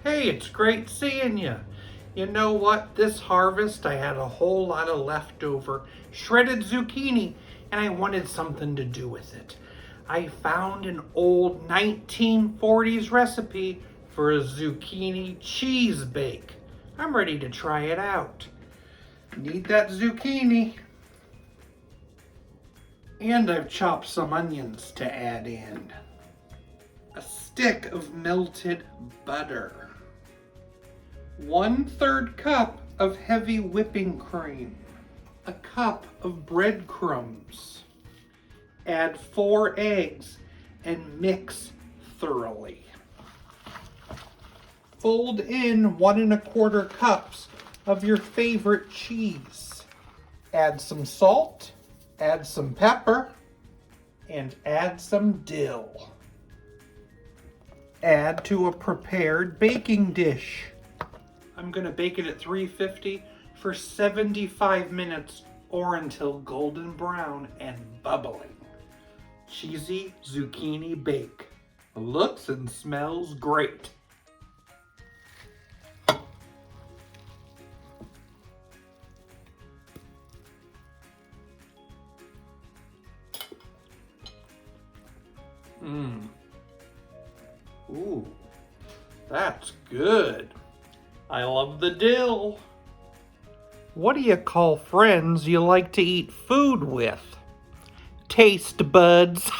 Hey, it's great seeing you. You know what? This harvest I had a whole lot of leftover shredded zucchini and I wanted something to do with it. I found an old 1940s recipe for a zucchini cheese bake. I'm ready to try it out. Need that zucchini. And I've chopped some onions to add in. A stick of melted butter. 1/3 cup of heavy whipping cream. A cup of breadcrumbs. Add 4 eggs and mix thoroughly. Fold in 1 1/4 cups of your favorite cheese. Add some salt, add some pepper, and add some dill. Add to a prepared baking dish. I'm going to bake it at 350 for 75 minutes or until golden brown and bubbling. Cheesy Zucchini Bake. Looks and smells great. Ooh, that's good. I love the dill. What do you call friends you like to eat food with? Taste buds.